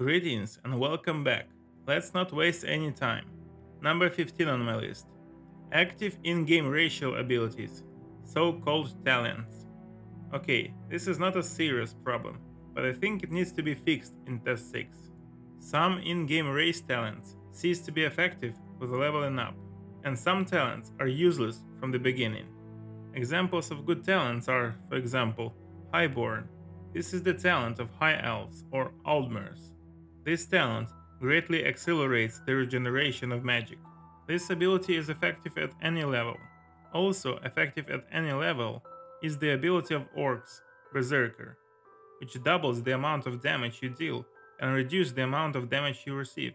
Greetings and welcome back. Let's not waste any time. Number 15 on my list. Active in-game racial abilities, so-called talents. Okay, this is not a serious problem, but I think it needs to be fixed in Test 6. Some in-game race talents cease to be effective with leveling up, and some talents are useless from the beginning. Examples of good talents are, for example, Highborn. This is the talent of High Elves or Aldmers. This talent greatly accelerates the regeneration of magic. This ability is effective at any level. Also effective at any level is the ability of Orcs, Berserker, which doubles the amount of damage you deal and reduces the amount of damage you receive.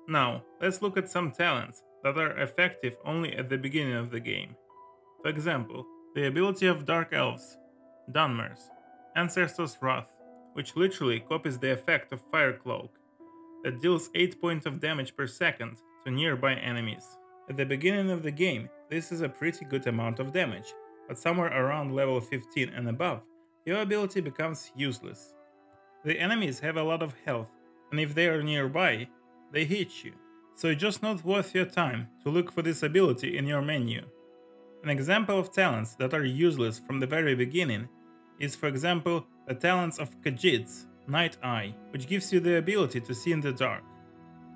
Now, let's look at some talents that are effective only at the beginning of the game. For example, the ability of Dark Elves, Dunmers, Ancestor's Wrath, which literally copies the effect of Fire Cloak, that deals 8 points of damage per second to nearby enemies. At the beginning of the game, this is a pretty good amount of damage, but somewhere around level 15 and above, your ability becomes useless. The enemies have a lot of health, and if they are nearby, they hit you. So it's just not worth your time to look for this ability in your menu. An example of talents that are useless from the very beginning is, for example, the talents of Khajiits, Night Eye, which gives you the ability to see in the dark.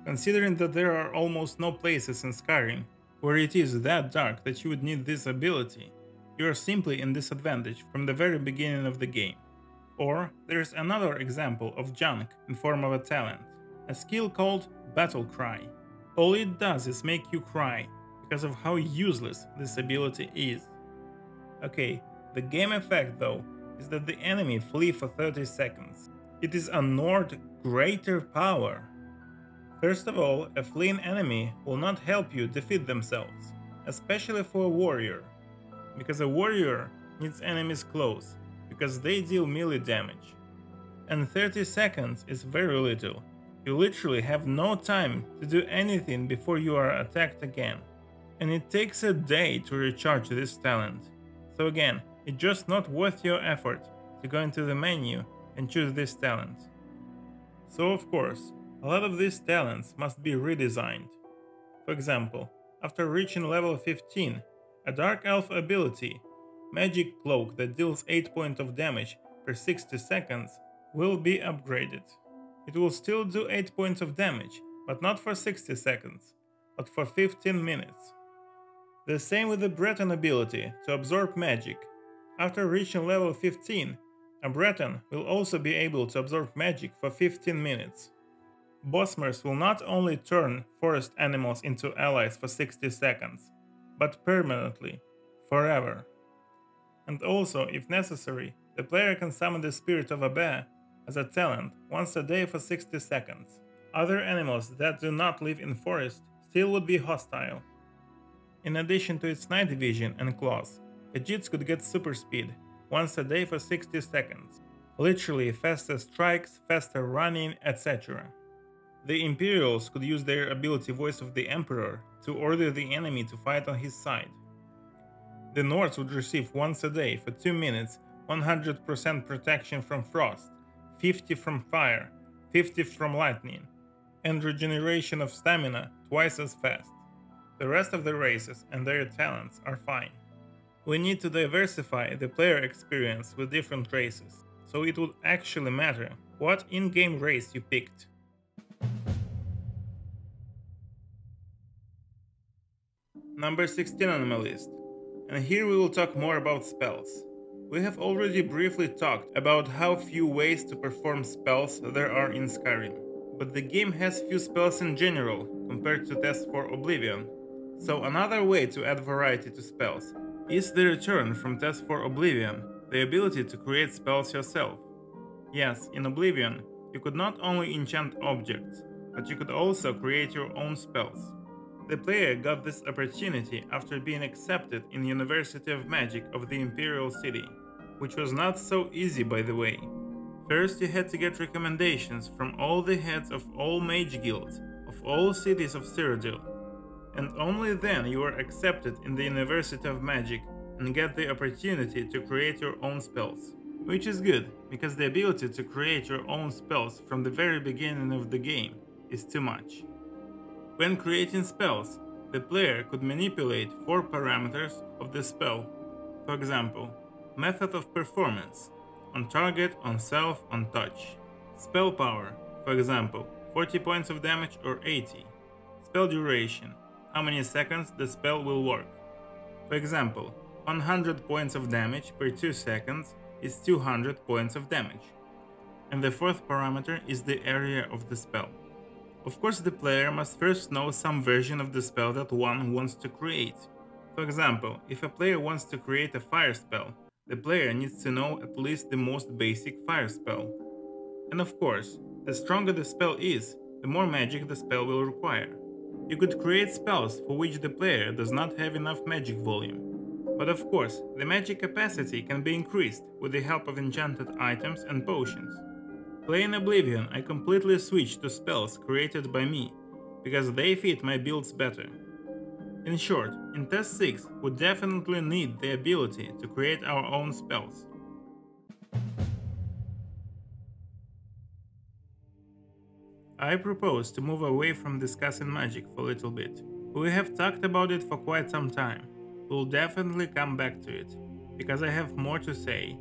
Considering that there are almost no places in Skyrim where it is that dark that you would need this ability, you are simply in disadvantage from the very beginning of the game. Or there's another example of junk in form of a talent, a skill called Battle Cry. All it does is make you cry because of how useless this ability is. Okay, the game effect though is that the enemy flee for 30 seconds. It is a Nord greater power. First of all, a fleeing enemy will not help you defeat themselves, especially for a warrior, because a warrior needs enemies close, because they deal melee damage. And 30 seconds is very little. You literally have no time to do anything before you are attacked again. And it takes a day to recharge this talent. So again, it's just not worth your effort to go into the menu and choose this talent. So of course, a lot of these talents must be redesigned. For example, after reaching level 15, a Dark Elf ability, Magic Cloak that deals 8 points of damage per 60 seconds, will be upgraded. It will still do 8 points of damage, but not for 60 seconds, but for 15 minutes. The same with the Breton ability to absorb magic. After reaching level 15, a Breton will also be able to absorb magic for 15 minutes. Bosmers will not only turn forest animals into allies for 60 seconds, but permanently, forever. And also, if necessary, the player can summon the spirit of a bear as a talent once a day for 60 seconds. Other animals that do not live in forest still would be hostile. In addition to its night vision and claws, Khajiits could get super speed once a day for 60 seconds. Literally faster strikes, faster running, etc. The Imperials could use their ability Voice of the Emperor to order the enemy to fight on his side. The Nords would receive once a day for 2 minutes 100% protection from frost, 50 from fire, 50 from lightning, and regeneration of stamina twice as fast. The rest of the races and their talents are fine. We need to diversify the player experience with different races, so it would actually matter what in-game race you picked. Number 16 on my list, and here we will talk more about spells. We have already briefly talked about how few ways to perform spells there are in Skyrim, but the game has few spells in general compared to Test for Oblivion. So another way to add variety to spells is the return from Test for Oblivion, the ability to create spells yourself. Yes, in Oblivion, you could not only enchant objects, but you could also create your own spells. The player got this opportunity after being accepted in University of Magic of the Imperial City, which was not so easy by the way. First you had to get recommendations from all the heads of all mage guilds of all cities of Cyrodiil, and only then you were accepted in the University of Magic and get the opportunity to create your own spells. which is good, because the ability to create your own spells from the very beginning of the game is too much. When creating spells, the player could manipulate 4 parameters of the spell. For example, method of performance, on target, on self, on touch. Spell power, for example, 40 points of damage or 80. Spell duration, how many seconds the spell will work. For example, 100 points of damage per 2 seconds is 200 points of damage. And the fourth parameter is the area of the spell. Of course, the player must first know some version of the spell that one wants to create. For example, if a player wants to create a fire spell, the player needs to know at least the most basic fire spell. And of course, the stronger the spell is, the more magic the spell will require. You could create spells for which the player does not have enough magic volume. But of course, the magic capacity can be increased with the help of enchanted items and potions. Playing Oblivion, I completely switched to spells created by me, because they fit my builds better. In short, in Test 6 we definitely need the ability to create our own spells. I propose to move away from discussing magic for a little bit. We have talked about it for quite some time. We'll definitely come back to it, because I have more to say.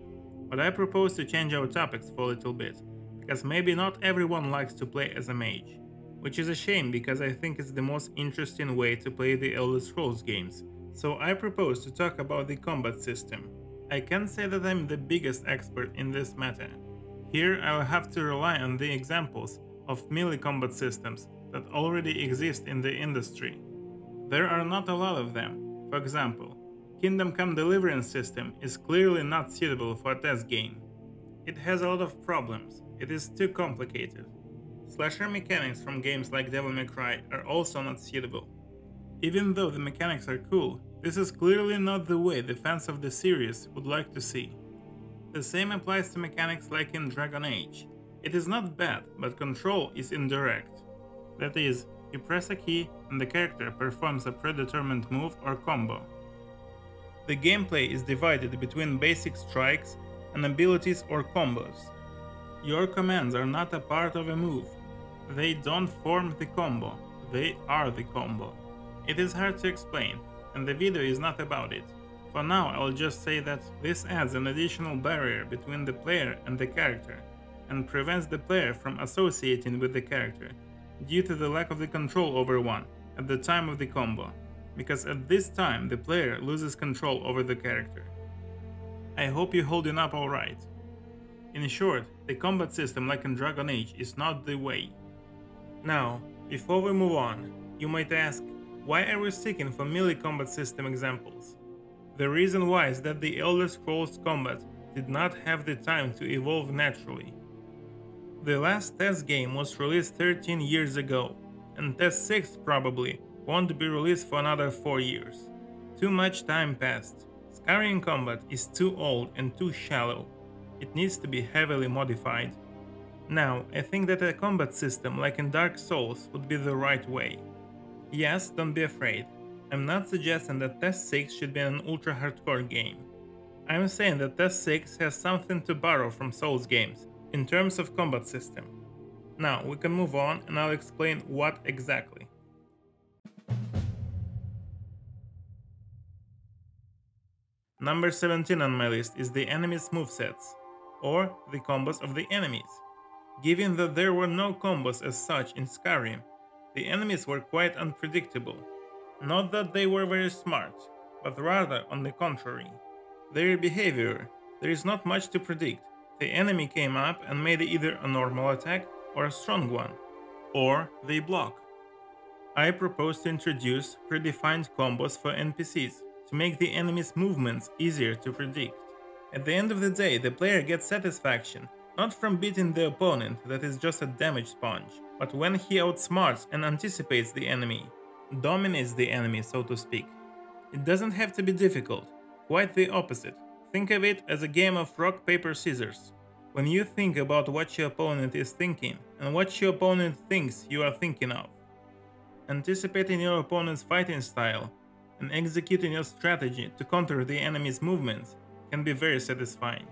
But I propose to change our topics for a little bit, because maybe not everyone likes to play as a mage. Which is a shame, because I think it's the most interesting way to play the Elder Scrolls games. So I propose to talk about the combat system. I can't say that I'm the biggest expert in this matter. Here I'll have to rely on the examples of melee combat systems that already exist in the industry. There are not a lot of them. For example, Kingdom Come Deliverance system is clearly not suitable for a test game. It has a lot of problems, it is too complicated. Slasher mechanics from games like Devil May Cry are also not suitable. Even though the mechanics are cool, this is clearly not the way the fans of the series would like to see. The same applies to mechanics like in Dragon Age. It is not bad, but control is indirect. That is, you press a key and the character performs a predetermined move or combo. The gameplay is divided between basic strikes and abilities or combos. Your commands are not a part of a move. They don't form the combo, they are the combo. It is hard to explain, and the video is not about it. For now, I'll just say that this adds an additional barrier between the player and the character, and prevents the player from associating with the character, due to the lack of the control over one at the time of the combo, because at this time the player loses control over the character. I hope you're holding up alright. In short, the combat system like in Dragon Age is not the way. Now, before we move on, you might ask, why are we seeking for melee combat system examples? The reason why is that the Elder Scrolls combat did not have the time to evolve naturally. The last test game was released 13 years ago, and Test 6 probably won't be released for another 4 years. Too much time passed. Skyrim combat is too old and too shallow. It needs to be heavily modified. Now, I think that a combat system like in Dark Souls would be the right way. Yes, don't be afraid. I'm not suggesting that Test 6 should be an ultra hardcore game. I'm saying that Test 6 has something to borrow from Souls games in terms of combat system. Now, we can move on and I'll explain what exactly. Number 17 on my list is the enemies' movesets, or the combos of the enemies. Given that there were no combos as such in Skyrim, the enemies were quite unpredictable. Not that they were very smart, but rather on the contrary. Their behavior, there is not much to predict. The enemy came up and made either a normal attack or a strong one, or they block. I propose to introduce predefined combos for NPCs to make the enemy's movements easier to predict. At the end of the day, the player gets satisfaction not from beating the opponent that is just a damage sponge, but when he outsmarts and anticipates the enemy, dominates the enemy, so to speak. It doesn't have to be difficult, quite the opposite. Think of it as a game of rock, paper, scissors. When you think about what your opponent is thinking and what your opponent thinks you are thinking of, anticipating your opponent's fighting style and executing your strategy to counter the enemy's movements can be very satisfying.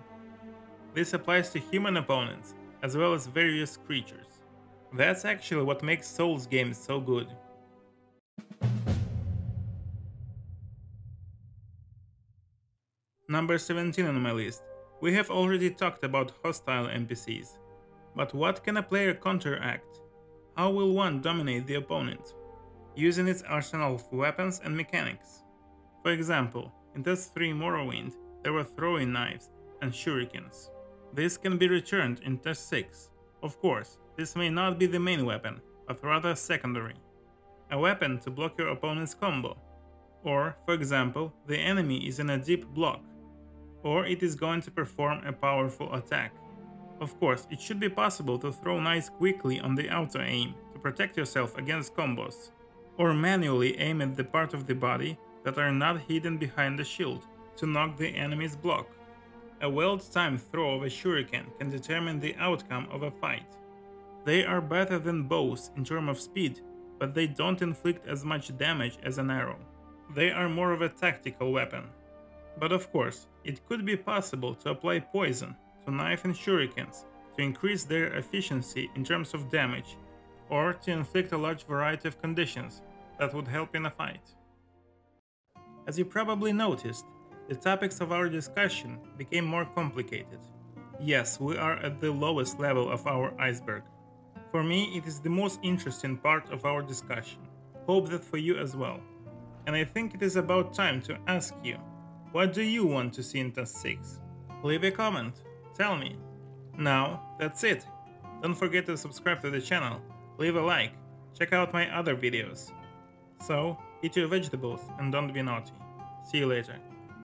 This applies to human opponents, as well as various creatures. That's actually what makes Souls games so good. Number 17 on my list. We have already talked about hostile NPCs. But what can a player counteract? How will one dominate the opponent? Using its arsenal of weapons and mechanics. For example, in Test 3 Morrowind, there were throwing knives and shurikens. This can be returned in Test 6. Of course, this may not be the main weapon, but rather secondary. A weapon to block your opponent's combo. Or, for example, the enemy is in a deep block, or it is going to perform a powerful attack. Of course, it should be possible to throw knives quickly on the auto aim to protect yourself against combos, or manually aim at the part of the body that are not hidden behind the shield to knock the enemy's block. A well-timed throw of a shuriken can determine the outcome of a fight. They are better than bows in terms of speed, but they don't inflict as much damage as an arrow. They are more of a tactical weapon. But of course, it could be possible to apply poison to knife and shurikens to increase their efficiency in terms of damage, or to inflict a large variety of conditions that would help in a fight. As you probably noticed, the topics of our discussion became more complicated. Yes, we are at the lowest level of our iceberg. For me, it is the most interesting part of our discussion. Hope that for you as well. And I think it is about time to ask you, what do you want to see in Test 6? Leave a comment, tell me. Now, that's it. Don't forget to subscribe to the channel, leave a like, check out my other videos. So, eat your vegetables and don't be naughty. See you later.